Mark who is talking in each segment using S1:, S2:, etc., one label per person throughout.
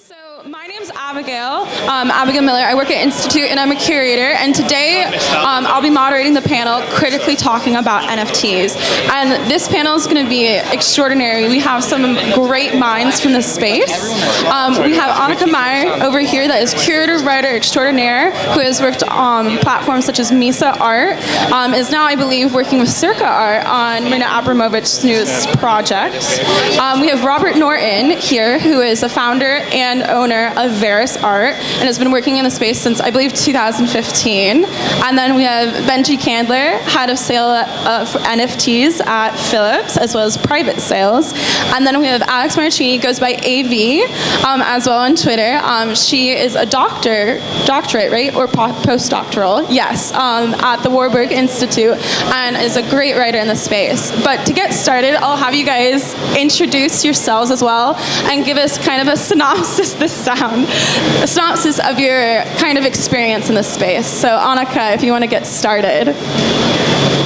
S1: So my name's Abigail, Abigail Miller. I work at Institute and I'm a curator, and today I'll be moderating the panel critically talking about NFTs. And this panel is going to be extraordinary. We have some great minds from this space. We have Anika Meier over here that is curator, writer extraordinaire, who has worked on platforms such as Misa Art, is now, I believe, working with Circa Art on Marina Abramovich's newest project. We have Robert Norton here, who is a founder and owner of Vertical Art and has been working in the space since, I believe, 2015. And then we have Benji Kandler, head of sale for NFTs at Philips, as well as private sales. And then we have Alex Maraccini, goes by AV, as well on Twitter. She is a doctorate, right? Or postdoctoral, yes, at the Warburg Institute, and is a great writer in the space. But to get started, I'll have you guys introduce yourselves as well and give us kind of a synopsis of your kind of experience in this space. So Anika, if you want to get started.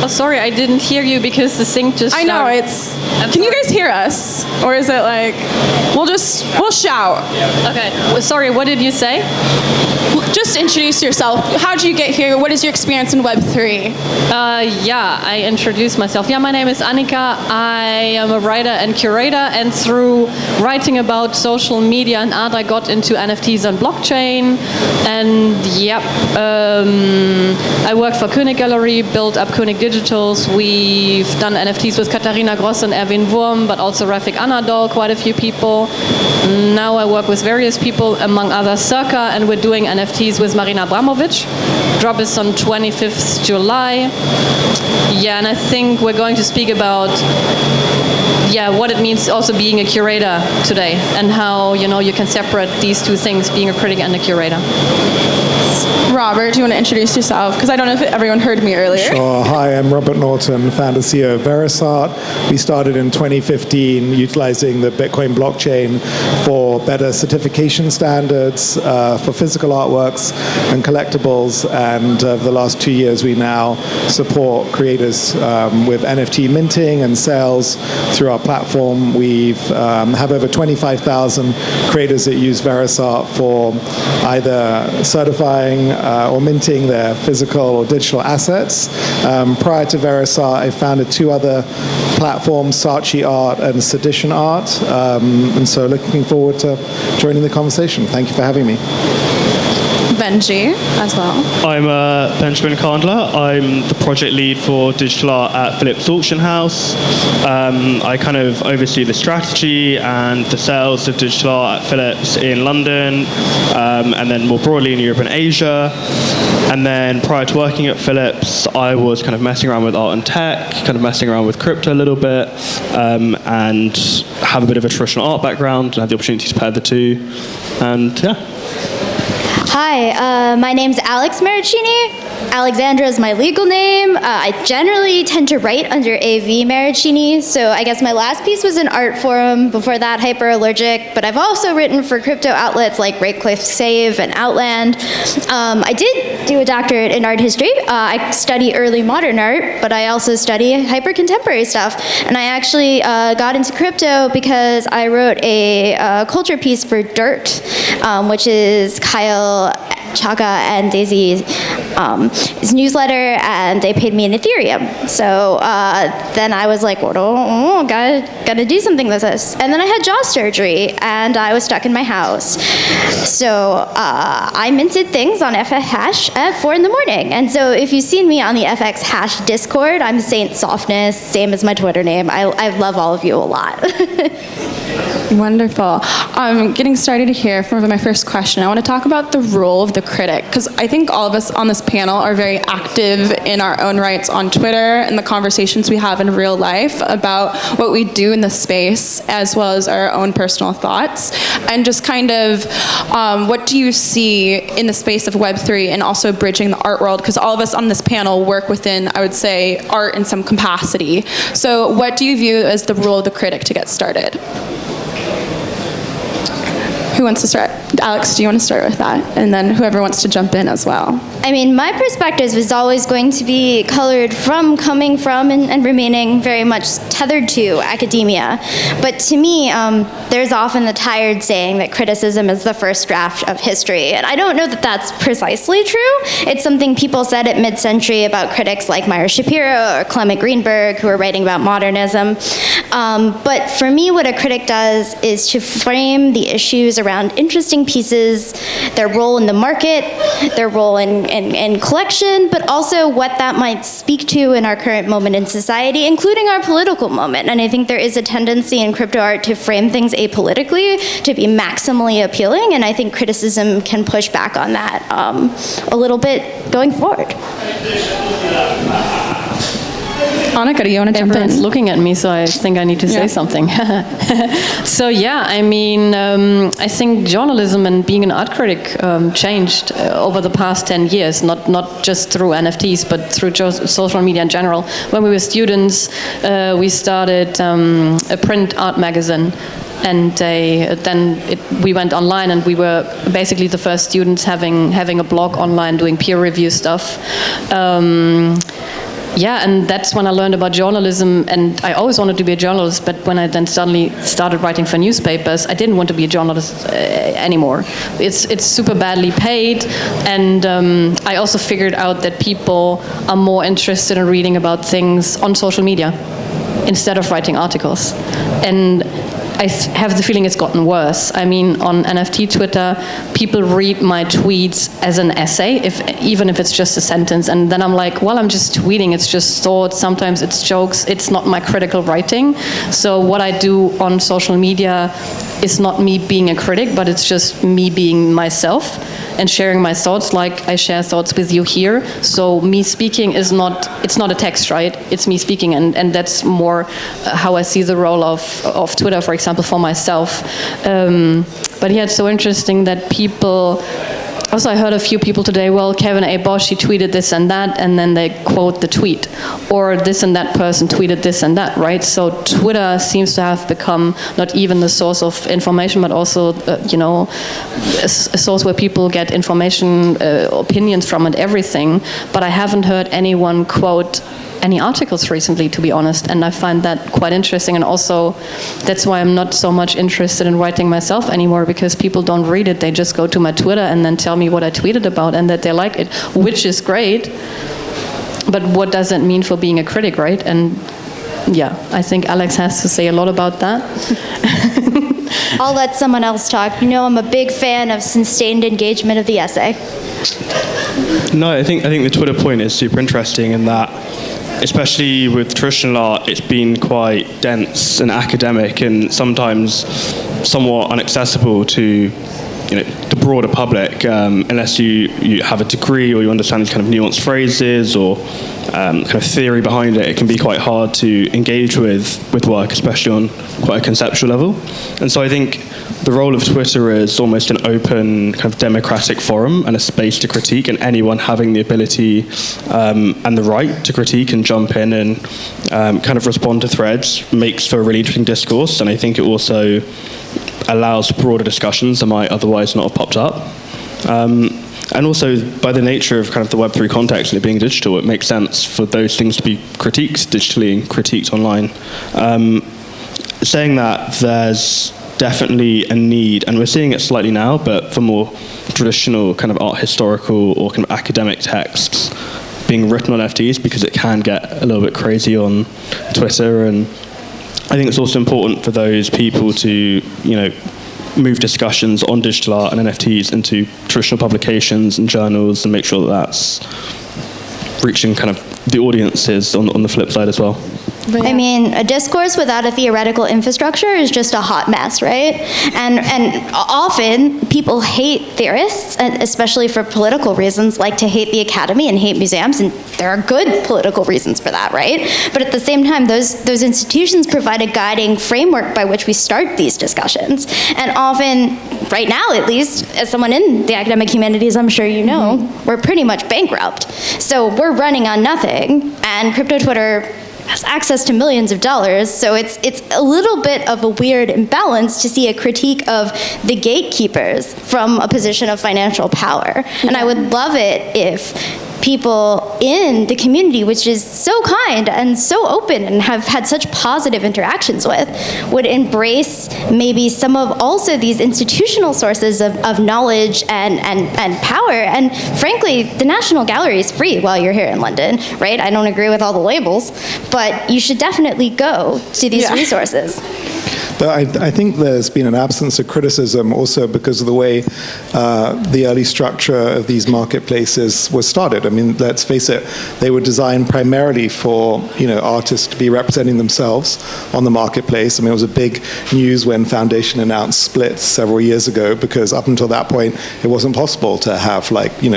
S2: Oh, sorry, I didn't hear you because the sync just started.
S1: I know, can you guys hear us? Or is it like, we'll shout.
S2: Okay, well, sorry, what did you say?
S1: Just introduce yourself. How did you get here? What is your experience in Web3?
S2: Yeah, I introduced myself. Yeah, my name is Anika. I am a writer and curator, and through writing about social media and art, I got into NFTs and blockchain. And yep, I worked for König Gallery, built up König Digitals. We've done NFTs with Katharina Gross and Erwin Wurm, but also Rafik Anadol, quite a few people. Now I work with various people, among others Circa, and we're doing NFTs with Marina Abramovic. Drop is on 25th July. Yeah, and I think we're going to speak about what it means also being a curator today, and how you can separate these two things, being a critic and a curator.
S1: Robert, do you want to introduce yourself? Because I don't know if everyone heard me earlier.
S3: Sure. Hi, I'm Robert Norton, founder CEO of Verisart. We started in 2015 utilizing the Bitcoin blockchain for better certification standards for physical artworks and collectibles. And over the last 2 years, we now support creators with NFT minting and sales through our platform. We have over 25,000 creators that use Verisart for either certifying or minting their physical or digital assets. Prior to Verisart, I founded 2 other platforms, Saatchi Art and Sedition Art. And so looking forward to joining the conversation. Thank you for having me.
S1: Benji as well.
S4: I'm Benjamin Kandler. I'm the project lead for digital art at Philips Auction House. I kind of oversee the strategy and the sales of digital art at Philips in London, and then more broadly in Europe and Asia. And then prior to working at Philips, I was kind of messing around with art and tech, kind of messing around with crypto a little bit, and have a bit of a traditional art background and had the opportunity to pair the two. And yeah.
S5: Hi, my name's Alex Maraccini. Alexandra is my legal name. I generally tend to write under AV Maraccini, so I guess my last piece was an art forum. Before that, Hyperallergic, but I've also written for crypto outlets like Breakcliff Save and Outland. I did do a doctorate in art history. I study early modern art, but I also study hyper-contemporary stuff. And I actually got into crypto because I wrote a culture piece for Dirt, which is Kyle Chaka and Daisy's newsletter, and they paid me in Ethereum. So then I was like, gotta do something with this. And then I had jaw surgery, and I was stuck in my house. So I minted things on FX Hash at 4 in the morning. And so if you've seen me on the FX Hash Discord, I'm Saint Softness, same as my Twitter name. I love all of you a lot.
S1: Wonderful. Getting started here for my first question, I want to talk about the role of the critic, because I think all of us on this panel are very active in our own rights on Twitter and the conversations we have in real life about what we do in the space, as well as our own personal thoughts. And just kind of what do you see in the space of Web3 and also bridging the art world? Because all of us on this panel work within, I would say, art in some capacity. So what do you view as the role of the critic to get started? Who wants to start? Alex, do you want to start with that? And then whoever wants to jump in as well.
S5: I mean, my perspective is always going to be colored from, coming from, and remaining very much tethered to academia. But to me, there's often the tired saying that criticism is the first draft of history. And I don't know that that's precisely true. It's something people said at mid-century about critics like Meier or Clement Greenberg, who were writing about modernism. But for me, what a critic does is to frame the issues around interesting pieces, their role in the market, their role in collection, but also what that might speak to in our current moment in society, including our political moment. And I think there is a tendency in crypto art to frame things apolitically, to be maximally appealing, and I think criticism can push back on that a little bit going forward.
S1: Anika, do you want to jump
S2: Everyone's
S1: in?
S2: looking at me, so I think I need to say something. So yeah, I mean, I think journalism and being an art critic changed over the past 10 years, not just through NFTs, but through social media in general. When we were students, we started a print art magazine. And we went online, and we were basically the first students having a blog online, doing peer review stuff. Yeah, and that's when I learned about journalism, and I always wanted to be a journalist, but when I then suddenly started writing for newspapers, I didn't want to be a journalist anymore. It's super badly paid, and I also figured out that people are more interested in reading about things on social media instead of writing articles. And I have the feeling it's gotten worse. I mean, on NFT Twitter, people read my tweets as an essay, even if it's just a sentence, and then I'm like, well, I'm just tweeting, it's just thoughts, sometimes it's jokes, it's not my critical writing. So what I do on social media is not me being a critic, but it's just me being myself and sharing my thoughts like I share thoughts with you here. So me speaking it's not a text, right? It's me speaking, and that's more how I see the role of Twitter, for example, for myself. But yeah, it's so interesting that people, also I heard a few people today, well, Kevin A. Bosch, he tweeted this and that, and then they quote the tweet. Or this and that person tweeted this and that, right? So Twitter seems to have become not even the source of information, but also, a source where people get information, opinions from and everything. But I haven't heard anyone quote any articles recently, to be honest, and I find that quite interesting, and also that's why I'm not so much interested in writing myself anymore, because people don't read it, they just go to my Twitter and then tell me what I tweeted about and that they like it, which is great, but what does that mean for being a critic, right? And yeah, I think Alex has to say a lot about that.
S5: I'll let someone else talk. You know, I'm a big fan of sustained engagement of the essay.
S4: No, I think the Twitter point is super interesting in that, especially with traditional art, it's been quite dense and academic and sometimes somewhat inaccessible to the broader public, unless you have a degree or you understand these kind of nuanced phrases or kind of theory behind it. It can be quite hard to engage with work, especially on quite a conceptual level. And so I think the role of Twitter is almost an open kind of democratic forum and a space to critique, and anyone having the ability and the right to critique and jump in and kind of respond to threads makes for a really interesting discourse. And I think it also allows broader discussions that might otherwise not have popped up. And also, by the nature of kind of the Web3 context and it being digital, it makes sense for those things to be critiqued digitally and critiqued online. Saying that, there's definitely a need, and we're seeing it slightly now, but for more traditional kind of art historical or kind of academic texts being written on NFTs, because it can get a little bit crazy on Twitter. And I think it's also important for those people to, move discussions on digital art and NFTs into traditional publications and journals and make sure that that's reaching kind of the audiences on the flip side as well.
S5: I mean, a discourse without a theoretical infrastructure is just a hot mess, right? And often people hate theorists, especially for political reasons, like to hate the academy and hate museums, and there are good political reasons for that, right? But at the same time, those institutions provide a guiding framework by which we start these discussions. And often, right now at least, as someone in the academic humanities, I'm sure you know, we're pretty much bankrupt. So we're running on nothing, and crypto Twitter has access to millions of dollars. So it's a little bit of a weird imbalance to see a critique of the gatekeepers from a position of financial power. And I would love it if people in the community, which is so kind and so open and have had such positive interactions with, would embrace maybe some of also these institutional sources of knowledge and power. And frankly, the National Gallery is free while you're here in London, right? I don't agree with all the labels, but you should definitely go to these resources.
S3: But I think there's been an absence of criticism also because of the way the early structure of these marketplaces was started. I mean, let's face it, they were designed primarily for, artists to be representing themselves on the marketplace. I mean, it was a big news when Foundation announced splits several years ago, because up until that point, it wasn't possible to have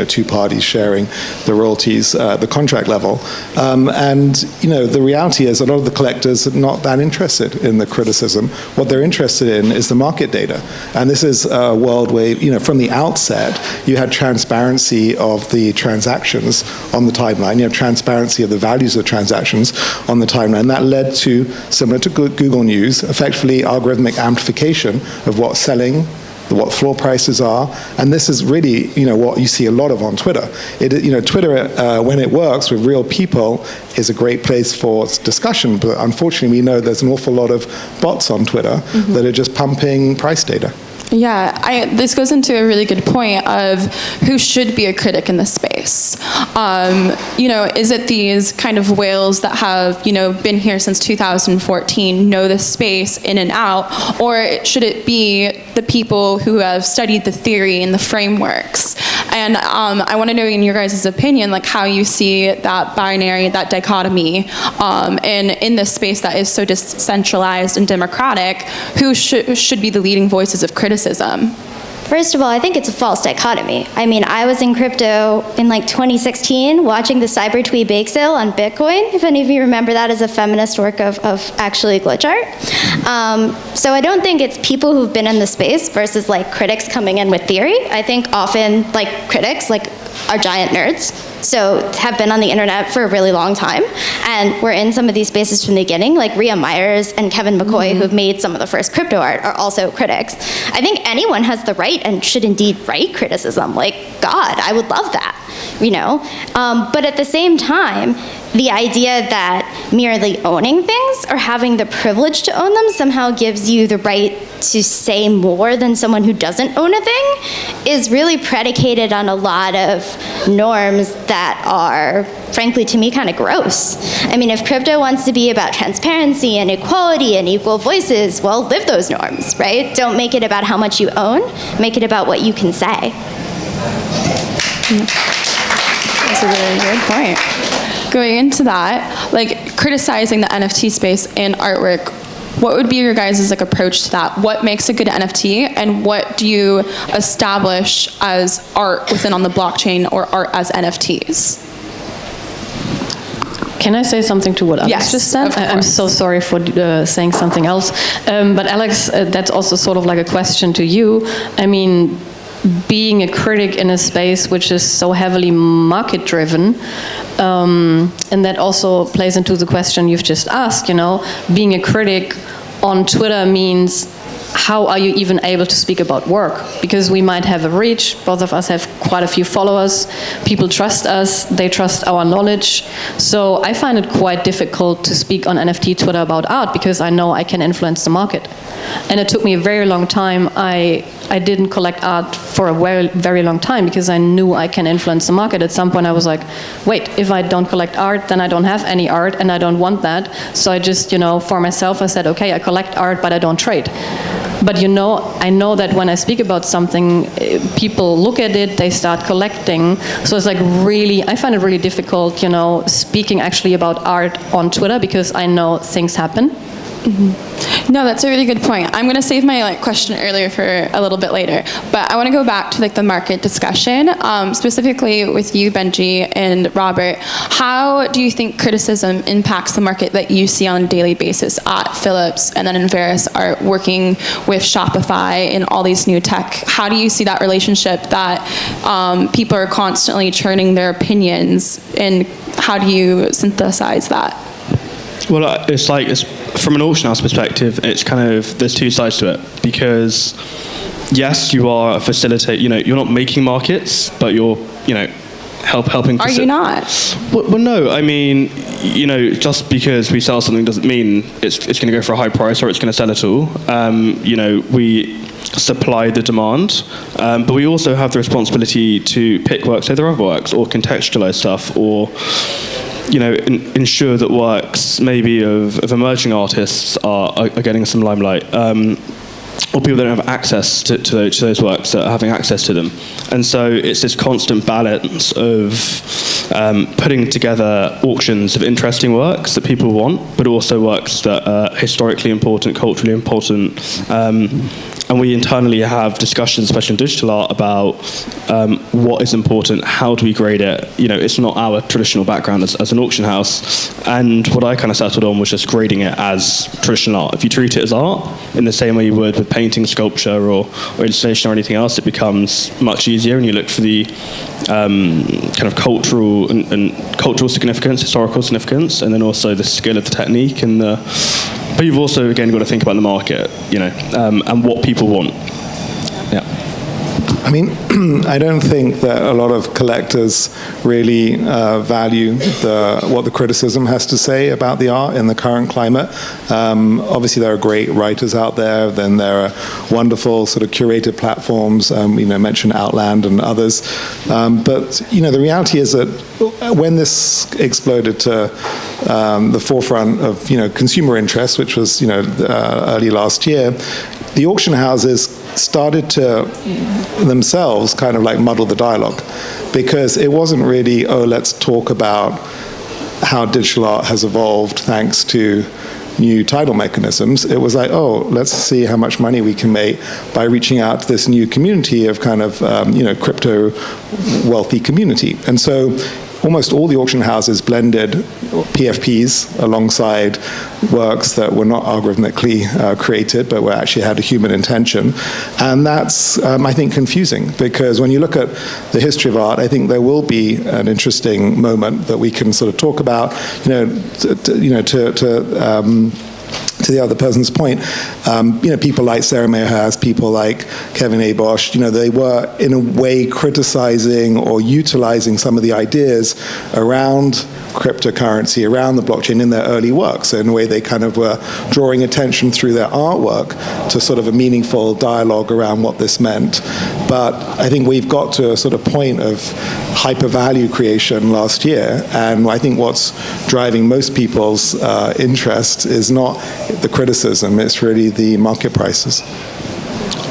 S3: two parties sharing the royalties at the contract level. The reality is a lot of the collectors are not that interested in the criticism. What they're interested in is the market data. And this is a world where, from the outset, you had transparency of the transactions on the timeline. You have transparency of the values of transactions on the timeline. That led to, similar to Google News, effectively algorithmic amplification of what's selling, what floor prices are, and this is really, what you see a lot of on Twitter. Twitter, when it works with real people, is a great place for discussion, but unfortunately we know there's an awful lot of bots on Twitter that are just pumping price data.
S1: Yeah, this goes into a really good point of who should be a critic in the space. Is it these kind of whales that have, been here since 2014, know the space in and out, or should it be the people who have studied the theory and the frameworks? And I want to know, in your guys' opinion, how you see that binary, that dichotomy, and in this space that is so decentralized and democratic, who should be the leading voices of criticism?
S5: First of all, I think it's a false dichotomy. I mean, I was in crypto in 2016 watching the Cybertwee bake sale on Bitcoin, if any of you remember that as a feminist work of actually glitch art. So I don't think it's people who've been in the space versus critics coming in with theory. I think often critics are giant nerds, so have been on the internet for a really long time, and we're in some of these spaces from the beginning, like Rhea Meyers and Kevin McCoy, who've made some of the first crypto art, are also critics. I think anyone has the right and should indeed write criticism. God, I would love that, But at the same time, the idea that merely owning things or having the privilege to own them somehow gives you the right to say more than someone who doesn't own a thing is really predicated on a lot of norms that are, frankly, to me, kind of gross. I mean, if crypto wants to be about transparency and equality and equal voices, well, live those norms, right? Don't make it about how much you own. Make it about what you can say.
S1: That's a really good point. Going into that, criticizing the NFT space in artwork, what would be your guys' approach to that? What makes a good NFT, and what do you establish as art within on the blockchain or art as NFTs?
S2: Can I say something to what Alex just said? I'm so sorry for saying something else. But Alex, that's also sort of a question to you. I mean, being a critic in a space which is so heavily market-driven, and that also plays into the question you've just asked, being a critic on Twitter means how are you even able to speak about work? Because we might have a reach, both of us have quite a few followers, people trust us, they trust our knowledge. So I find it quite difficult to speak on NFT Twitter about art because I know I can influence the market. And it took me a very long time. I didn't collect art for a very, very long time because I knew I can influence the market. At some point I was like, wait, if I don't collect art, then I don't have any art and I don't want that. So I just, for myself, I said, okay, I collect art, but I don't trade. But I know that when I speak about something, people look at it, they start collecting. So it's I find it really difficult, speaking actually about art on Twitter because I know things happen.
S1: Mm-hmm. No, that's a really good point. I'm going to save my question earlier for a little bit later, but I want to go back to the market discussion, specifically with you, Benji and Robert. How do you think criticism impacts the market that you see on a daily basis at Philips and then in Verus Art, working with Shopify and all these new tech? How do you see that relationship that people are constantly churning their opinions, and how do you synthesize that?
S4: Well, it's from an auction house perspective, it's kind of, there's two sides to it, because yes, you are a facilitator, you're not making markets, but you're, helping.
S1: Are you not?
S4: Well, no, I mean, just because we sell something doesn't mean it's going to go for a high price or it's going to sell at all. We supply the demand, but we also have the responsibility to pick works over other works, or contextualize stuff, or ensure that works maybe of emerging artists are getting some limelight, or people that don't have access to those works that are having access to them. And so it's this constant balance of putting together auctions of interesting works that people want, but also works that are historically important, culturally important. And we internally have discussions, especially in digital art, about what is important, how do we grade it. It's not our traditional background as an auction house. And what I kind of settled on was just grading it as traditional art. If you treat it as art, in the same way you would with painting, sculpture, or installation or anything else, it becomes much easier, and you look for the kind of cultural and cultural significance, historical significance, and then also the skill of the technique and but you've also, again, got to think about the market, and what people want. Yeah.
S3: I mean, I don't think that a lot of collectors really value what the criticism has to say about the art in the current climate. Obviously, there are great writers out there. Then there are wonderful sort of curated platforms. Mentioned Outland and others. But the reality is that when this exploded to the forefront of consumer interest, which was early last year, the auction houses started to themselves kind of like muddle the dialogue, because it wasn't really, let's talk about how digital art has evolved thanks to new title mechanisms. It was like, let's see how much money we can make by reaching out to this new community of kind of crypto wealthy community. And so almost all the auction houses blended PFPs alongside works that were not algorithmically created, but were actually had a human intention. And that's, I think, confusing, because when you look at the history of art, I think there will be an interesting moment that we can sort of talk about, to the other person's point, people like Sarah Meier, people like Kevin Abosch, they were in a way criticizing or utilizing some of the ideas around cryptocurrency, around the blockchain in their early work. So in a way they kind of were drawing attention through their artwork to sort of a meaningful dialogue around what this meant. But I think we've got to a sort of point of hyper value creation last year, and I think what's driving most people's interest is not the criticism, it's really the market prices.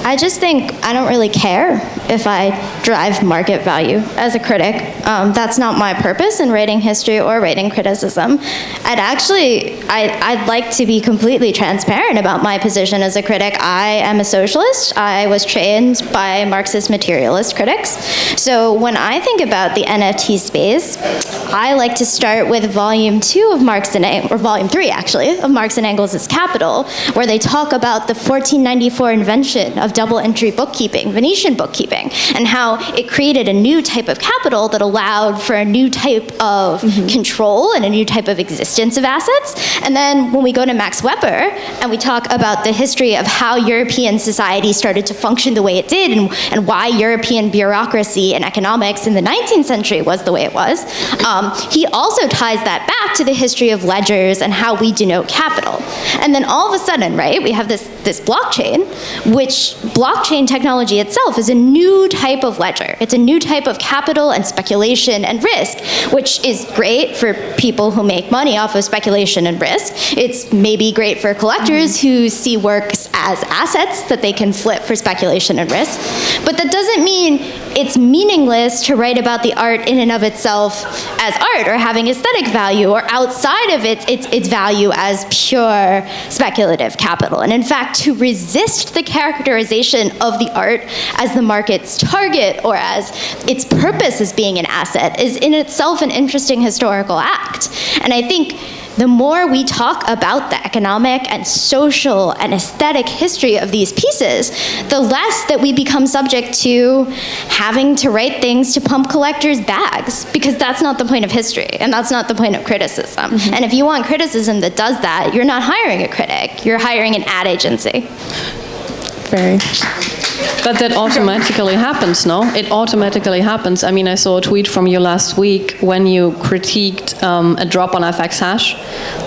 S5: I just think I don't really care if I drive market value as a critic. That's not my purpose in writing history or writing criticism. I'd like to be completely transparent about my position as a critic. I am a socialist. I was trained by Marxist materialist critics. So when I think about the NFT space, I like to start with volume 2 of Marx and Engels, or volume 3 actually, of Marx and Engels' Capital, where they talk about the 1494 invention of double entry bookkeeping, Venetian bookkeeping, and how it created a new type of capital that allowed for a new type of control and a new type of existence of assets. And then when we go to Max Weber and we talk about the history of how European society started to function the way it did, and why European bureaucracy and economics in the 19th century was the way it was, he also ties that back to the history of ledgers and how we denote capital. And then all of a sudden, right, we have this blockchain, which blockchain technology itself is a new type of ledger. It's a new type of capital and speculation and risk, which is great for people who make money off of speculation and risk. It's maybe great for collectors who see works as assets that they can flip for speculation and risk. But that doesn't mean it's meaningless to write about the art in and of itself as art, or having aesthetic value, or outside of its value as pure speculative capital. And in fact, to resist the characterization of the art as the market's target or as its purpose as being an asset is in itself an interesting historical act. And I think the more we talk about the economic and social and aesthetic history of these pieces, the less that we become subject to having to write things to pump collectors' bags, because that's not the point of history, and that's not the point of criticism. And if you want criticism that does that, you're not hiring a critic, you're hiring an ad agency.
S1: Very.
S2: But that automatically happens, no? It automatically happens. I mean, I saw a tweet from you last week when you critiqued a drop on FX hash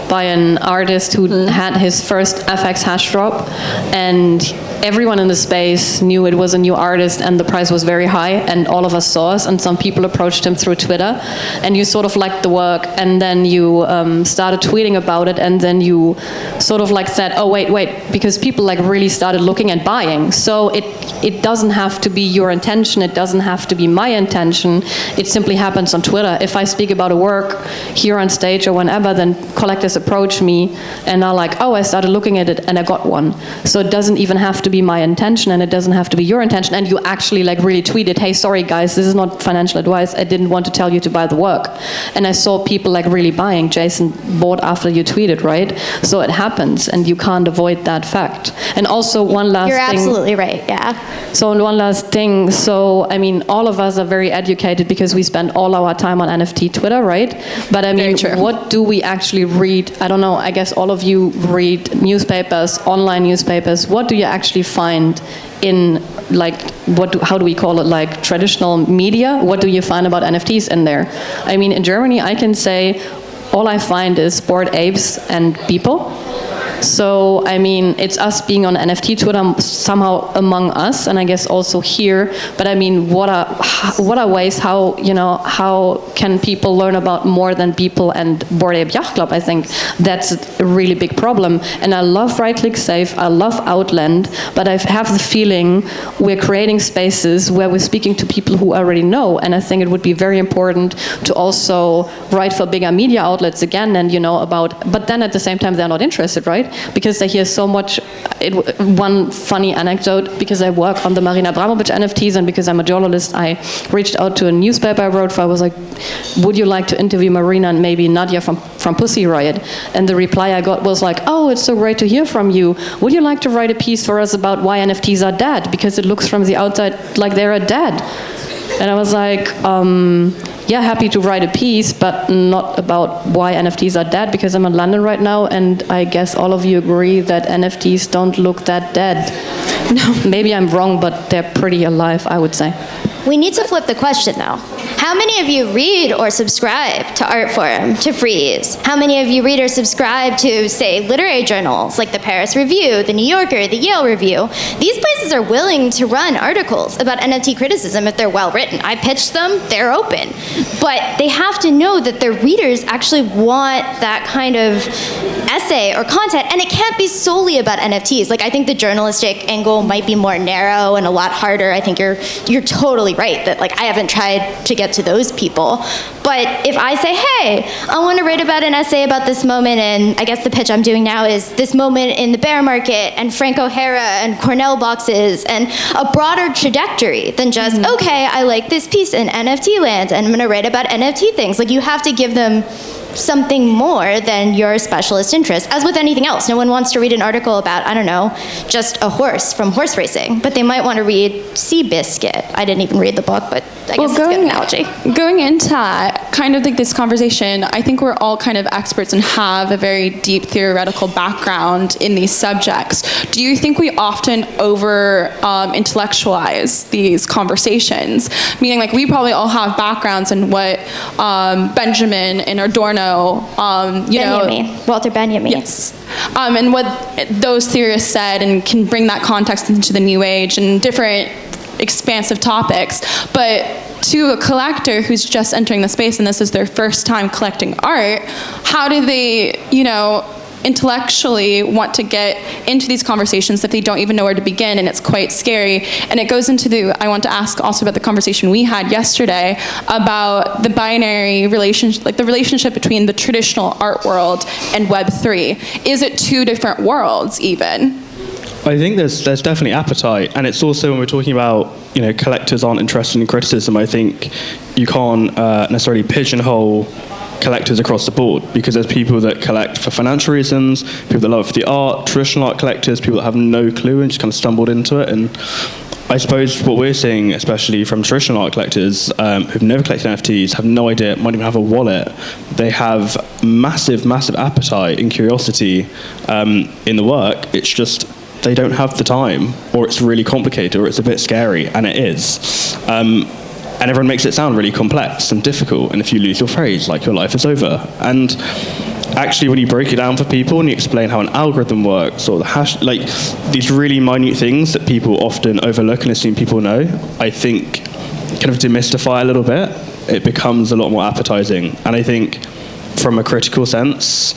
S2: by an artist who had his first FX hash drop, and everyone in the space knew it was a new artist and the price was very high, and all of us saw us, and some people approached him through Twitter, and you sort of liked the work, and then you started tweeting about it, and then you sort of like said, oh, wait, because people like really started looking and buying. So it doesn't have to be your intention, it doesn't have to be my intention, it simply happens on Twitter. If I speak about a work here on stage or whenever, then collectors approach me and are like, oh, I started looking at it and I got one. So it doesn't even have to be my intention, and it doesn't have to be your intention, and you actually like really tweeted, hey, sorry guys, this is not financial advice, I didn't want to tell you to buy the work. And I saw people like really buying. Jason bought after you tweeted, right? So it happens, and you can't avoid that fact. And also one last thing.
S5: You're absolutely right, yeah.
S2: So one last thing, so I mean, all of us are very educated because we spend all our time on NFT Twitter, right? But I mean, what do we actually read? I don't know, I guess all of you read newspapers, online newspapers. What do you actually find in, like, how do we call it, like traditional media? What do you find about NFTs in there? I mean, in Germany, I can say all I find is Bored Apes and people. So, I mean, it's us being on NFT Twitter somehow among us, and I guess also here. But I mean, what are ways how, you know, how can people learn about more than people and Bored Ape Yacht Club? I think that's a really big problem. And I love Right Click Save, I love Outland, but I have the feeling we're creating spaces where we're speaking to people who already know. And I think it would be very important to also write for bigger media outlets again, and, you know, about, but then at the same time they're not interested, right? Because they hear so much. One funny anecdote, because I work on the Marina Abramovic NFTs and because I'm a journalist, I reached out to a newspaper I wrote for. I was like, would you like to interview Marina and maybe Nadia from Pussy Riot? And the reply I got was like, oh, it's so great to hear from you. Would you like to write a piece for us about why NFTs are dead? Because it looks from the outside like they're dead. And I was like, yeah, happy to write a piece, but not about why NFTs are dead, because I'm in London right now, and I guess all of you agree that NFTs don't look that dead. No, maybe I'm wrong, but they're pretty alive, I would say.
S5: We need to flip the question, though. How many of you read or subscribe to Artforum, to Frieze? How many of you read or subscribe to, say, literary journals like the Paris Review, the New Yorker, the Yale Review? These places are willing to run articles about NFT criticism if they're well written. I pitch them, they're open. But they have to know that their readers actually want that kind of essay or content, and it can't be solely about NFTs. Like, I think the journalistic angle might be more narrow and a lot harder. I think you're totally right that, like, I haven't tried to get to those people. But if I say, hey, I want to write about an essay about this moment, and I guess the pitch I'm doing now is this moment in the bear market and Frank O'Hara and Cornell boxes and a broader trajectory than just, okay, I like this piece in NFT land and I'm going to write about NFT things. Like, you have to give them something more than your specialist interest. As with anything else, no one wants to read an article about, I don't know, just a horse from horse racing, but they might want to read Seabiscuit. I didn't even read the book, but I guess it's a good analogy.
S1: Going into kind of like this conversation, I think we're all kind of experts and have a very deep theoretical background in these subjects. Do you think we often over intellectualize these conversations? Meaning, like, we probably all have backgrounds in what Benjamin and Adorno,
S5: Walter Benjamin.
S1: Yes. And what those theorists said, and can bring that context into the new age and different expansive topics. But to a collector who's just entering the space and this is their first time collecting art, how do they, intellectually want to get into these conversations if they don't even know where to begin, and it's quite scary. And it goes into I want to ask also about the conversation we had yesterday about the binary relationship, like the relationship between the traditional art world and Web3. Is it two different worlds even?
S4: I think there's definitely appetite, and it's also when we're talking about collectors aren't interested in criticism. I think you can't necessarily pigeonhole collectors across the board, because there's people that collect for financial reasons, people that love it for the art, traditional art collectors, people that have no clue and just kind of stumbled into it. And I suppose what we're seeing, especially from traditional art collectors who've never collected NFTs, have no idea, might even have a wallet, they have massive, massive appetite and curiosity in the work. It's just they don't have the time, or it's really complicated, or it's a bit scary, and it is. And everyone makes it sound really complex and difficult, and if you lose your phrase, like, your life is over. And actually, when you break it down for people and you explain how an algorithm works, or the hash, like these really minute things that people often overlook and assume people know, I think kind of demystify a little bit. It becomes a lot more appetizing. And I think from a critical sense,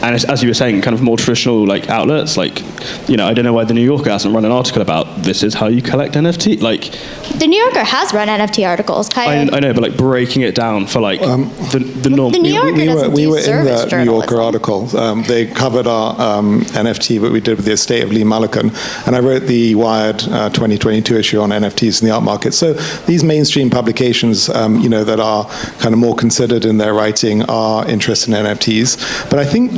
S4: and as you were saying, kind of more traditional like outlets, like, you know, I don't know why the New Yorker hasn't run an article about this is how you collect NFT. Like,
S5: the New Yorker has run NFT articles.
S4: I know, but like breaking it down for like the norm.
S5: The New Yorker doesn't
S3: we
S5: do
S3: were in
S5: service
S3: the New Yorker
S5: journalism.
S3: article. They covered our NFT that we did with the estate of Lee Mulliken, and I wrote the Wired 2022 issue on NFTs in the art market. So these mainstream publications, you know, that are kind of more considered in their writing are interested in NFTs. But I think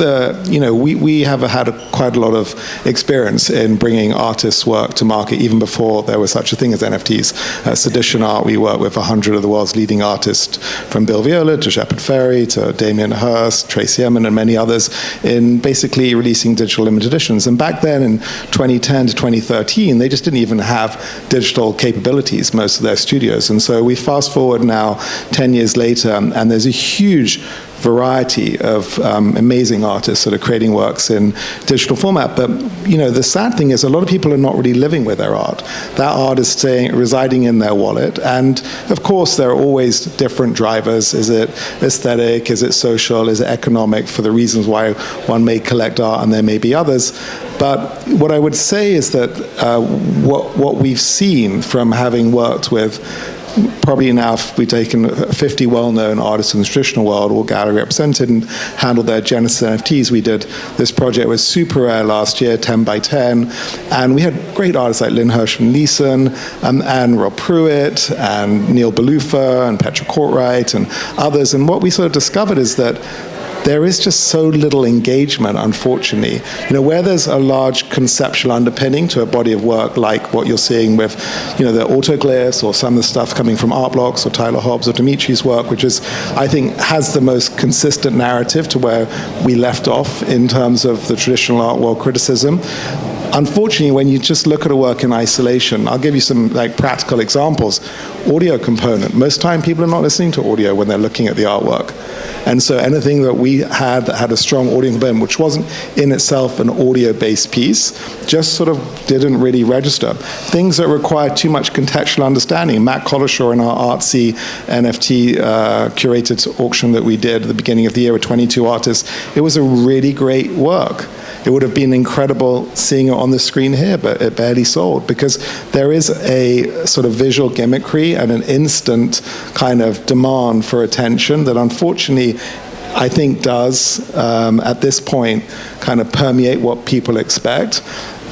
S3: you know, we have had quite a lot of experience in bringing artists' work to market even before there was such a thing as NFTs. Sedition Art, we work with 100 of the world's leading artists, from Bill Viola to Shepard Fairey to Damien Hirst, Tracy Emin, and many others, in basically releasing digital limited editions. And back then in 2010 to 2013, they just didn't even have digital capabilities, most of their studios. And so we fast forward now 10 years later, and there's a huge variety of amazing artists that are creating works in digital format. But, you know, the sad thing is a lot of people are not really living with their art. That art is residing in their wallet. And of course, there are always different drivers. Is it aesthetic? Is it social? Is it economic, for the reasons why one may collect art and there may be others? But what I would say is that what we've seen from having worked with probably now we've taken 50 well-known artists in the traditional world, all gallery represented, and handled their Genesis NFTs. We did this project with Super Rare last year, 10 by 10, and we had great artists like Lynn Hirschman Leeson, and Rob Pruitt, and Neil Belufa, and Petra Courtwright, and others. And what we sort of discovered is that there is just so little engagement, unfortunately. You know, where there's a large conceptual underpinning to a body of work, like what you're seeing with, you know, the autoglyphs, or some of the stuff coming from Art Blocks or Tyler Hobbs or Dimitri's work, which is, I think, has the most consistent narrative to where we left off in terms of the traditional art world criticism. Unfortunately, when you just look at a work in isolation, I'll give you some like practical examples. Audio component. Most time people are not listening to audio when they're looking at the artwork. And so anything that we had that had a strong audio component, which wasn't in itself an audio-based piece, just sort of didn't really register. Things that require too much contextual understanding. Matt Collishaw in our artsy NFT curated auction that we did at the beginning of the year with 22 artists, it was a really great work. It would have been incredible seeing it on the screen here, but it barely sold, because there is a sort of visual gimmickry and an instant kind of demand for attention that unfortunately I think does, at this point, kind of permeate what people expect.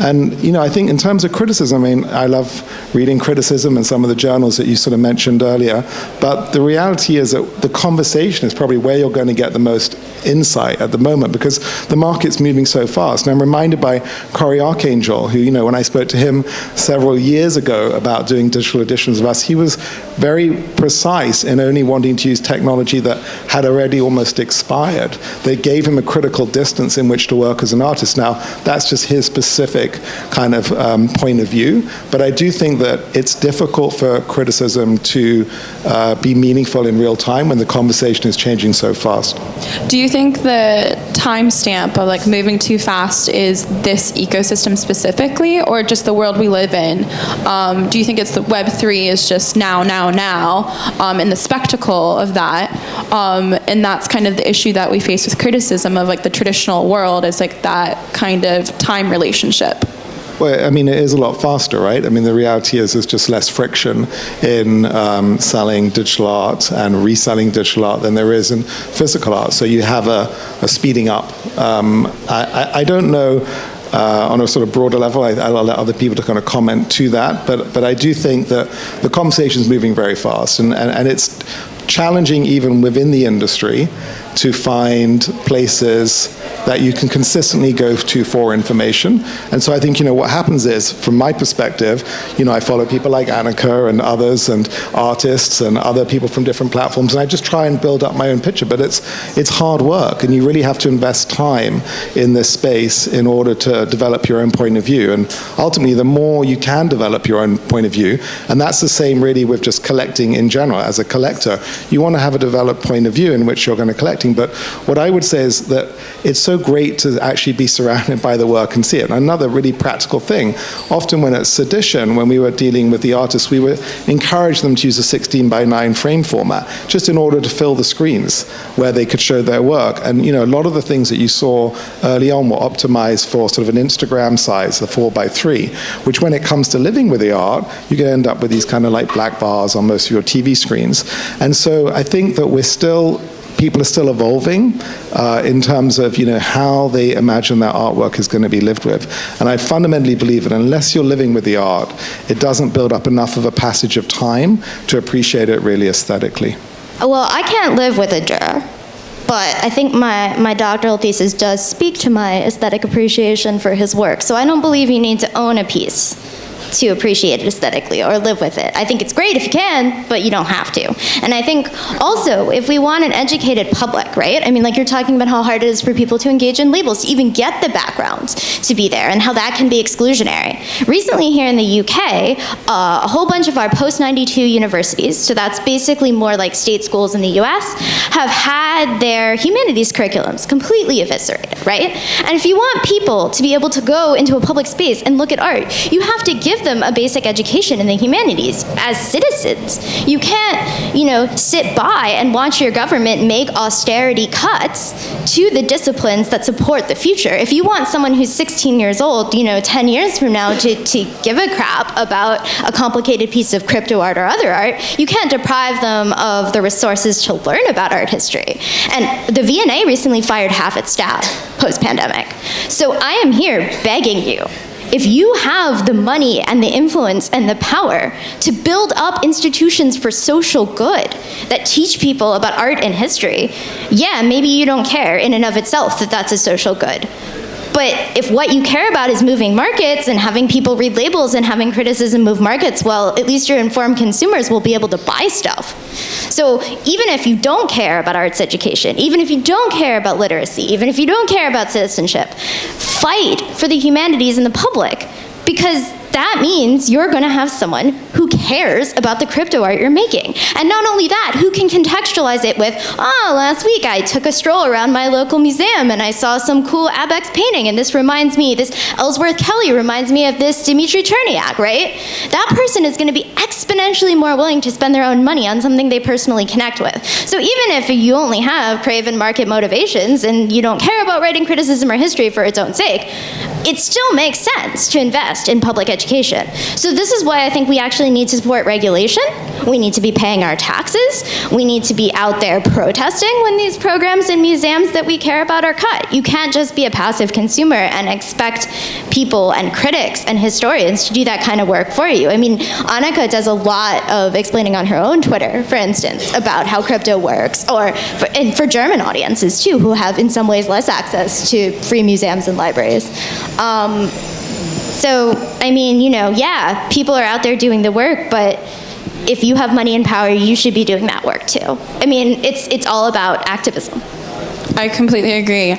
S3: And, you know, I think in terms of criticism, I mean, I love reading criticism and some of the journals that you sort of mentioned earlier, but the reality is that the conversation is probably where you're going to get the most insight at the moment, because the market's moving so fast. And I'm reminded by Cory Archangel, who, you know, when I spoke to him several years ago about doing digital editions of us, he was very precise in only wanting to use technology that had already almost expired. They gave him a critical distance in which to work as an artist. Now, that's just his specific kind of point of view, but I do think that it's difficult for criticism to be meaningful in real time when the conversation is changing so fast.
S1: Do you think the timestamp of like moving too fast is this ecosystem specifically, or just the world we live in? Do you think it's the Web3 is just now, and the spectacle of that, and that's kind of the issue that we face with criticism of like the traditional world, is like that kind of time relationship?
S3: Well, I mean, it is a lot faster, right? I mean, the reality is there's just less friction in selling digital art and reselling digital art than there is in physical art. So you have a speeding up. I don't know on a sort of broader level. I'll let other people to kind of comment to that. But I do think that the conversation is moving very fast, and it's challenging even within the industry to find places that you can consistently go to for information. And so I think, what happens is, from my perspective, I follow people like Anika and others and artists and other people from different platforms, and I just try and build up my own picture. But it's hard work, and you really have to invest time in this space in order to develop your own point of view. And ultimately, the more you can develop your own point of view, and that's the same really with just collecting in general. As a collector, you want to have a developed point of view in which you're going to collecting. But what I would say is that it's so great to actually be surrounded by the work and see it. And another really practical thing, often when at Sedition, when we were dealing with the artists, we would encourage them to use a 16:9 frame format, just in order to fill the screens where they could show their work. And a lot of the things that you saw early on were optimized for sort of an Instagram size, the 4:3, which when it comes to living with the art, you can end up with these kind of like black bars on most of your TV screens. And so I think that people are still evolving in terms of how they imagine their artwork is going to be lived with. And I fundamentally believe that unless you're living with the art, it doesn't build up enough of a passage of time to appreciate it really aesthetically.
S5: Well, I can't live with a Dürer, but I think my doctoral thesis does speak to my aesthetic appreciation for his work. So I don't believe you need to own a piece to appreciate it aesthetically or live with it. I think it's great if you can, but you don't have to. And I think also, if we want an educated public, right? I mean, like you're talking about how hard it is for people to engage in labels, to even get the background to be there, and how that can be exclusionary. Recently here in the UK, a whole bunch of our post-92 universities, so that's basically more like state schools in the US, have had their humanities curriculums completely eviscerated, right? And if you want people to be able to go into a public space and look at art, you have to give them a basic education in the humanities as citizens. You can't, sit by and watch your government make austerity cuts to the disciplines that support the future. If you want someone who's 16 years old, 10 years from now to give a crap about a complicated piece of crypto art or other art, you can't deprive them of the resources to learn about art history. And the V&A recently fired half its staff post-pandemic. So I am here begging you, if you have the money and the influence and the power to build up institutions for social good that teach people about art and history, yeah, maybe you don't care in and of itself that that's a social good. But if what you care about is moving markets and having people read labels and having criticism move markets, well, at least your informed consumers will be able to buy stuff. So even if you don't care about arts education, even if you don't care about literacy, even if you don't care about citizenship, fight for the humanities and the public, because that means you're going to have someone who cares about the crypto art you're making. And not only that, who can contextualize it with, last week I took a stroll around my local museum and I saw some cool Abex painting, and this Ellsworth Kelly reminds me of this Dmitry Cherniak, right? That person is going to be exponentially more willing to spend their own money on something they personally connect with. So even if you only have craven market motivations and you don't care about writing criticism or history for its own sake, it still makes sense to invest in public education. So this is why I think we actually need to support regulation. We need to be paying our taxes. We need to be out there protesting when these programs and museums that we care about are cut. You can't just be a passive consumer and expect people and critics and historians to do that kind of work for you. I mean, Anika does a lot of explaining on her own Twitter, for instance, about how crypto works, and for German audiences too, who have in some ways less access to free museums and libraries. So, I mean, yeah, people are out there doing the work, but if you have money and power, you should be doing that work too. I mean, it's all about activism.
S1: I completely agree.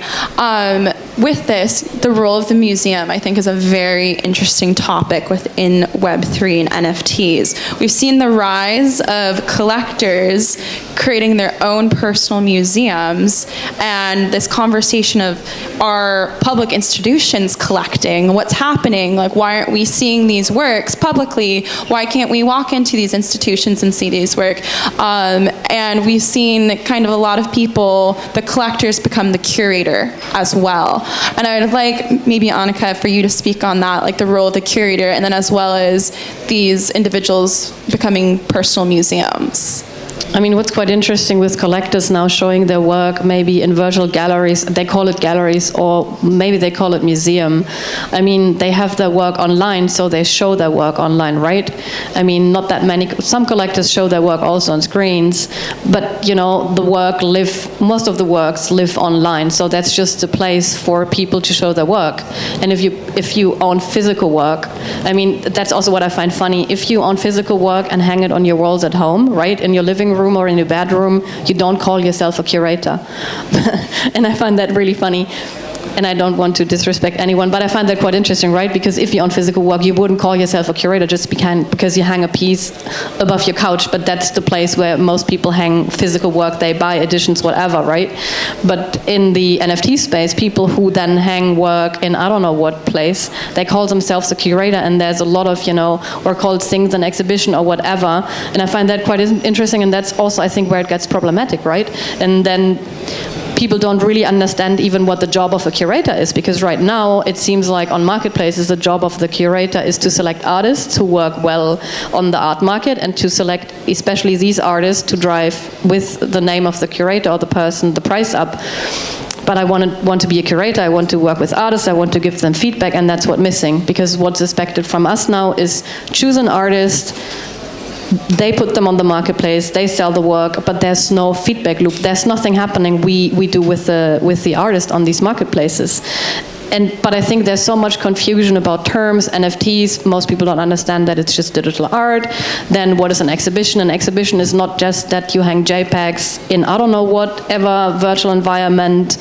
S1: With this, the role of the museum, I think, is a very interesting topic within Web3 and NFTs. We've seen the rise of collectors creating their own personal museums, and this conversation of are public institutions collecting? What's happening? Like, why aren't we seeing these works publicly? Why can't we walk into these institutions and see these work? And we've seen kind of a lot of people, the collectors become the curator as well. And I would like maybe Anika for you to speak on that, like the role of the curator, and then as well as these individuals becoming personal museums.
S2: I mean, what's quite interesting with collectors now showing their work maybe in virtual galleries, they call it galleries, or maybe they call it museum. I mean, they have their work online, so they show their work online, right? I mean, not that many, some collectors show their work also on screens, but you know, most of the works live online, so that's just a place for people to show their work. And if you own physical work, I mean, that's also what I find funny. If you own physical work and hang it on your walls at home, right, in your living room or in your bedroom, you don't call yourself a curator. And I find that really funny. And I don't want to disrespect anyone, but I find that quite interesting, right? Because if you own physical work, you wouldn't call yourself a curator just because you hang a piece above your couch, but that's the place where most people hang physical work, they buy editions, whatever, right? But in the NFT space, people who then hang work in I don't know what place, they call themselves a curator, and there's a lot of, you know, or called things an exhibition or whatever, and I find that quite interesting, and that's also, I think, where it gets problematic, right? And then people don't really understand even what the job of a curator is, because right now it seems like on marketplaces the job of the curator is to select artists who work well on the art market and to select especially these artists to drive with the name of the curator or the person the price up. But I want to be a curator, I want to work with artists, I want to give them feedback, and that's what's missing, because what's expected from us now is choose an artist, they put them on the marketplace, they sell the work, but there's no feedback loop. There's nothing happening we do with the artist on these marketplaces. But I think there's so much confusion about terms, NFTs, most people don't understand that it's just digital art. Then what is an exhibition? An exhibition is not just that you hang JPEGs in I don't know whatever virtual environment.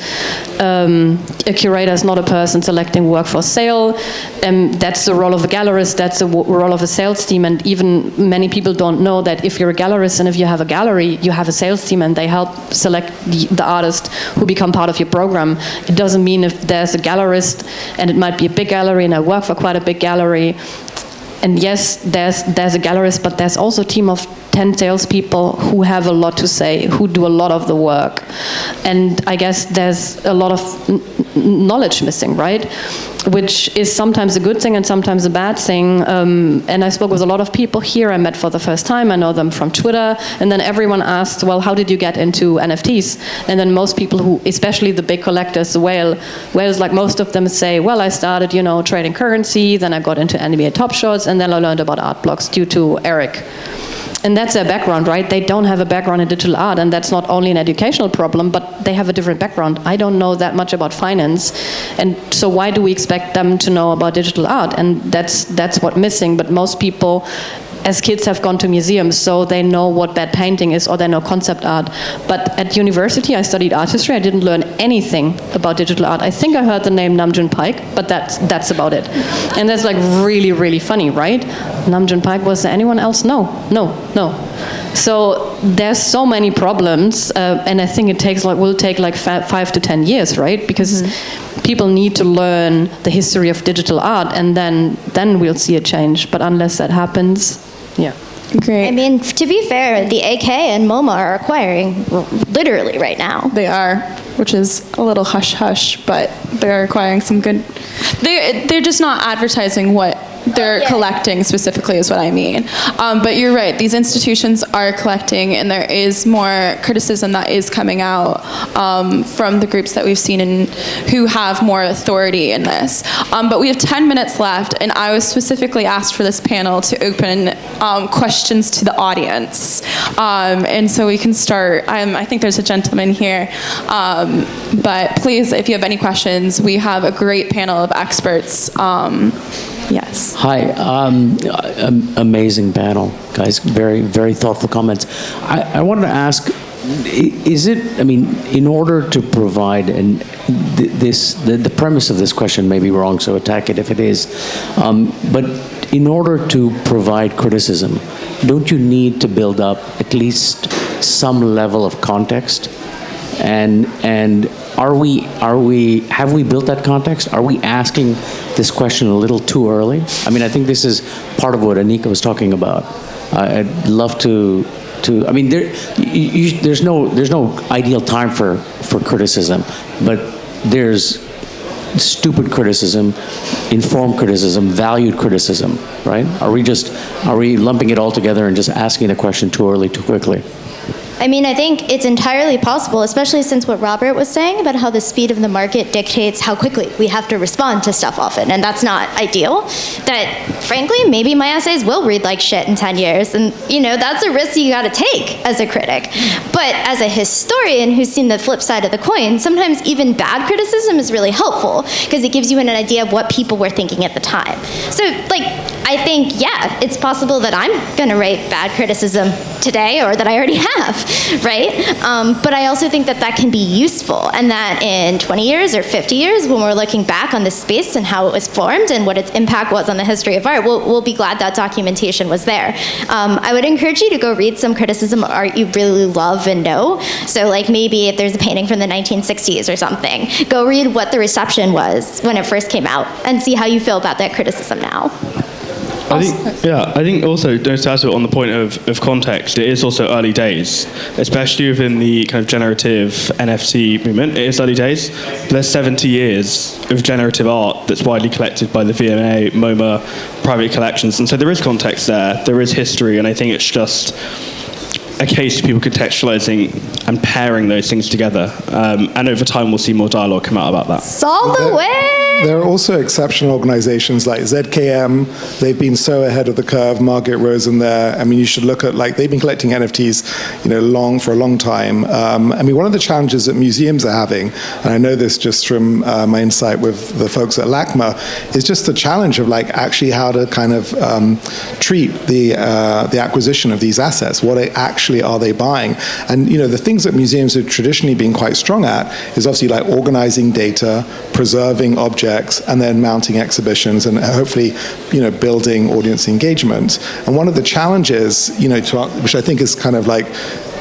S2: A curator is not a person selecting work for sale. That's the role of a gallerist, that's the role of a sales team, and even many people don't know that if you're a gallerist and if you have a gallery, you have a sales team and they help select the artists who become part of your program. It doesn't mean if there's a gallerist, and it might be a big gallery, and I work for quite a big gallery, and yes, there's a gallerist, but there's also a team of 10 salespeople who have a lot to say, who do a lot of the work. And I guess there's a lot of knowledge missing, right? Which is sometimes a good thing and sometimes a bad thing. And I spoke with a lot of people here I met for the first time. I know them from Twitter. And then everyone asked, well, how did you get into NFTs? And then most people who, especially the big collectors, the whales, like most of them say, well, I started, you know, trading currency, then I got into NBA Top Shots, and then I learned about art blocks due to Eric. And that's their background, right? They don't have a background in digital art, and that's not only an educational problem, but they have a different background. I don't know that much about finance, and so why do we expect them to know about digital art? And that's what's missing. But most people, as kids, have gone to museums, so they know what bad painting is, or they know concept art. But at university, I studied art history. I didn't learn anything about digital art. I think I heard the name Namjoon Paik, but that's about it. And that's like really, really funny, right? Namjoon Paik, was there anyone else? No. So there's so many problems, and I think will take like 5 to 10 years, right? Because people need to learn the history of digital art, and then we'll see a change. But unless that happens, yeah.
S1: Great.
S5: I mean, to be fair, the AK and MoMA are acquiring literally right now.
S1: They are, which is a little hush-hush, but they're acquiring some good... They're just not advertising what they're collecting specifically is what I mean. But you're right, these institutions are collecting, and there is more criticism that is coming out from the groups that we've seen and who have more authority in this. But we have 10 minutes left, and I was specifically asked for this panel to open questions to the audience. And so we can start. I think there's a gentleman here. But please, if you have any questions, we have a great panel of experts. Yes.
S6: Hi, amazing panel, guys. Very, very thoughtful comments. I wanted to ask, in order to provide, and the premise of this question may be wrong, so attack it if it is, but in order to provide criticism, don't you need to build up at least some level of context? And have we built that context? Are we asking this question a little too early? I mean, I think this is part of what Anika was talking about. I'd love to. I mean, there's no ideal time for criticism, but there's stupid criticism, informed criticism, valued criticism, right? Are we lumping it all together and just asking the question too early, too quickly?
S5: I mean, I think it's entirely possible, especially since what Robert was saying about how the speed of the market dictates how quickly we have to respond to stuff often, and that's not ideal, that frankly, maybe my essays will read like shit in 10 years, and that's a risk you gotta take as a critic. But as a historian who's seen the flip side of the coin, sometimes even bad criticism is really helpful, because it gives you an idea of what people were thinking at the time. So, I think, yeah, it's possible that I'm gonna write bad criticism today, or that I already have, right? But I also think that that can be useful, and that in 20 years or 50 years, when we're looking back on this space and how it was formed and what its impact was on the history of art, we'll be glad that documentation was there. I would encourage you to go read some criticism of art you really love and know. So maybe if there's a painting from the 1960s or something, go read what the reception was when it first came out and see how you feel about that criticism now.
S4: I think also, to add to it on the point of context, it is also early days, especially within the kind of generative NFT movement. It is early days, but there's 70 years of generative art that's widely collected by the VMA, MoMA, private collections, and so there is context there is history, and I think it's just a case of people contextualizing and pairing those things together. And over time, we'll see more dialogue come out about that.
S5: Solve the way!
S3: There are also exceptional organizations like ZKM. They've been so ahead of the curve. Margaret Rosen there. I mean, you should look at, they've been collecting NFTs, for a long time. I mean, one of the challenges that museums are having, and I know this just from my insight with the folks at LACMA, is just the challenge of actually how to kind of treat the acquisition of these assets. What actually are they buying? And the things that museums have traditionally been quite strong at is obviously organizing data, preserving objects, and then mounting exhibitions, and hopefully, building audience engagement. And one of the challenges, which I think is kind of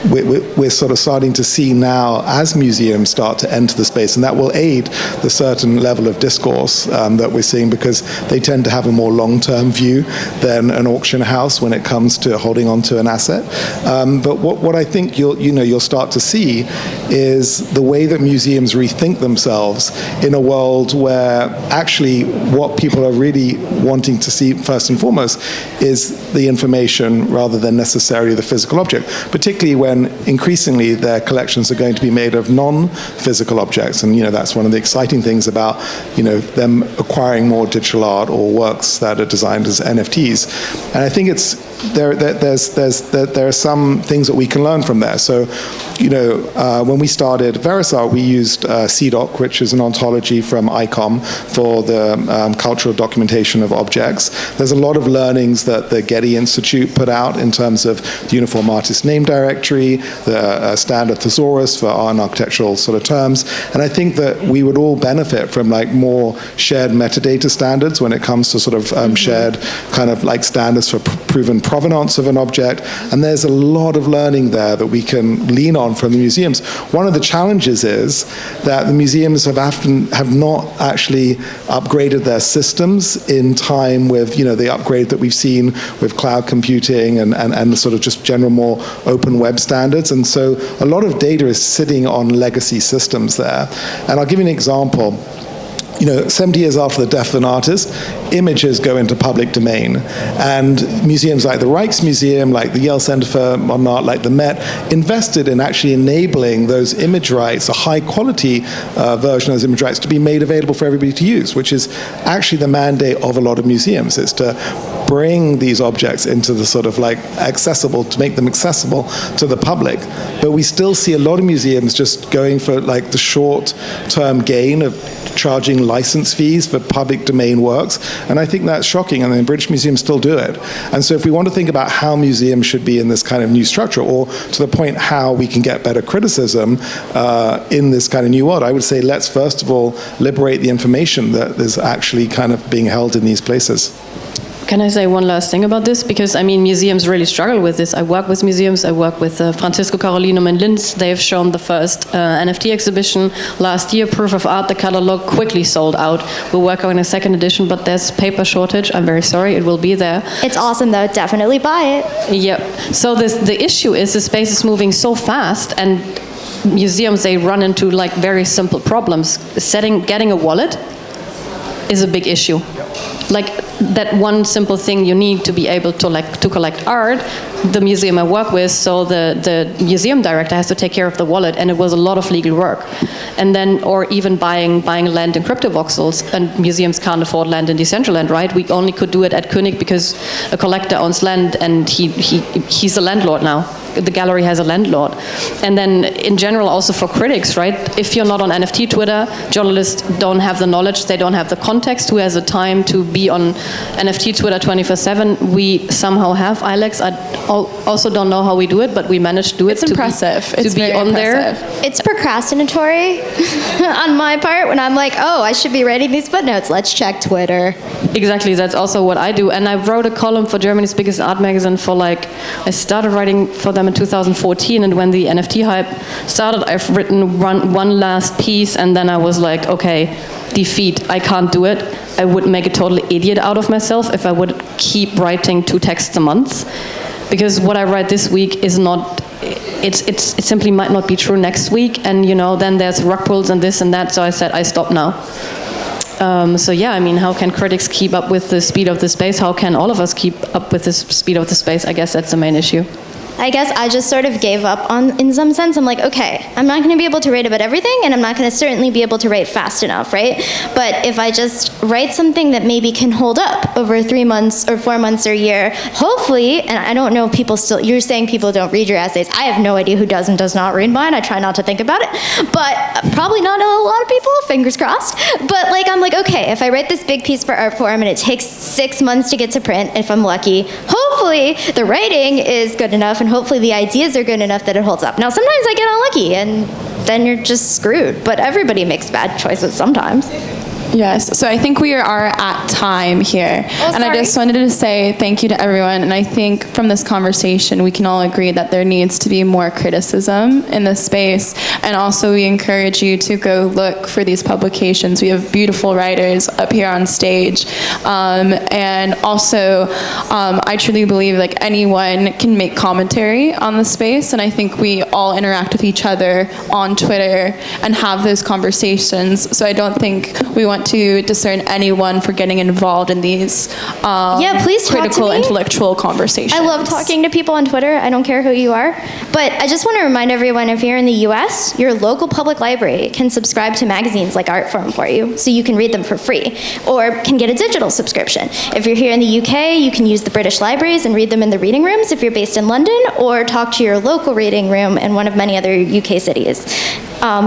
S3: we're sort of starting to see now as museums start to enter the space, and that will aid the certain level of discourse that we're seeing, because they tend to have a more long-term view than an auction house when it comes to holding on to an asset. But what I think you'll start to see is the way that museums rethink themselves in a world where actually what people are really wanting to see first and foremost is the information rather than necessarily the physical object, particularly when increasingly their collections are going to be made of non-physical objects, and that's one of the exciting things about them acquiring more digital art or works that are designed as NFTs. And I think there are some things that we can learn from there. So when we started Verisart, we used CDOC, which is an ontology from ICOM for the cultural documentation of objects. There's a lot of learnings that the Getty Institute put out in terms of the Uniform Artist Name Directory, the standard thesaurus for art and architectural sort of terms. And I think that we would all benefit from more shared metadata standards when it comes to sort of shared kind of standards for proven provenance of an object. And there's a lot of learning there that we can lean on from the museums. One of the challenges is that the museums have not actually upgraded their systems in time with the upgrade that we've seen with cloud computing and sort of just general more open web standards. And so a lot of data is sitting on legacy systems there. And I'll give you an example. 70 years after the death of an artist, images go into public domain. And museums like the Rijksmuseum, like the Yale Center for Modern Art, like the Met, invested in actually enabling those image rights, a high-quality version of those image rights, to be made available for everybody to use, which is actually the mandate of a lot of museums. It's to bring these objects into the sort of accessible, to make them accessible to the public. But we still see a lot of museums just going for the short-term gain of charging license fees for public domain works, and I think that's shocking, and the British Museum still do it. And so if we want to think about how museums should be in this kind of new structure, or to the point how we can get better criticism in this kind of new world, I would say let's first of all liberate the information that is actually kind of being held in these places.
S2: Can I say one last thing about this? Because, museums really struggle with this. I work with museums. I work with Francisco Carolinum in Linz. They've shown the first NFT exhibition last year, Proof of Art. The catalog quickly sold out. We're working on a second edition, but there's paper shortage. I'm very sorry. It will be there.
S5: It's awesome, though. Definitely buy it.
S2: Yep. So the issue is the space is moving so fast, and museums, they run into very simple problems. Getting a wallet is a big issue. that one simple thing you need to be able to collect art, the museum I work with, so the museum director has to take care of the wallet, and it was a lot of legal work. And then, or even buying land in crypto voxels, and museums can't afford land in Decentraland, right? We only could do it at König because a collector owns land, and he's a landlord now. The gallery has a landlord. And then in general also for critics, right? If you're not on NFT Twitter, journalists don't have the knowledge, they don't have the context. Who has the time to be on NFT Twitter 24/7? We somehow have, Ilex. I also don't know how we do it, but we managed to do it.
S1: It's impressive. It's
S2: be on there.
S5: It's procrastinatory on my part when I'm like, oh, I should be writing these footnotes. Let's check Twitter.
S2: Exactly, that's also what I do. And I wrote a column for Germany's biggest art magazine for I started writing for them in 2014, and when the NFT hype started, I've written one last piece, and then I was like, okay, defeat, I can't do it. I would make a total idiot out of myself if I would keep writing 2 texts a month, because what I write this week is not, it simply might not be true next week, and then there's rug pulls and this and that, so I said, I stop now. So yeah, I mean, how can critics keep up with the speed of the space? How can all of us keep up with the speed of the space? I guess that's the main issue.
S5: I guess I just sort of gave up in some sense. I'm like, okay, I'm not going to be able to write about everything, and I'm not going to certainly be able to write fast enough, right? But if I just write something that maybe can hold up over 3 months or 4 months or a year, hopefully, and I don't know if people still, you're saying people don't read your essays. I have no idea who does and does not read mine. I try not to think about it, but probably not a lot of people, fingers crossed. But I'm like, okay, if I write this big piece for Artforum and it takes 6 months to get to print, if I'm lucky, hopefully the writing is good enough, and hopefully the ideas are good enough that it holds up. Now, sometimes I get unlucky, and then you're just screwed. But everybody makes bad choices sometimes.
S1: Yes, so I think we are at time here.
S5: Oh,
S1: and I just wanted to say thank you to everyone. And I think from this conversation, we can all agree that there needs to be more criticism in this space. And also we encourage you to go look for these publications. We have beautiful writers up here on stage. And also, I truly believe anyone can make commentary on the space. And I think we all interact with each other on Twitter and have those conversations. So I don't think we want to discern anyone for getting involved in these
S5: please talk
S1: critical
S5: to me.
S1: intellectual conversations.
S5: I love talking to people on Twitter. I don't care who you are. But I just want to remind everyone, if you're in the US, your local public library can subscribe to magazines like Artforum for you, so you can read them for free, or can get a digital subscription. If you're here in the UK, you can use the British libraries and read them in the reading rooms if you're based in London, or talk to your local reading room in one of many other UK cities.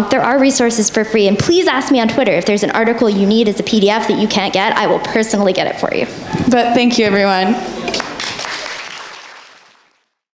S5: There are resources for free, and please ask me on Twitter if there's an article you need as a PDF that you can't get. I will personally get it for you.
S1: But thank you, everyone.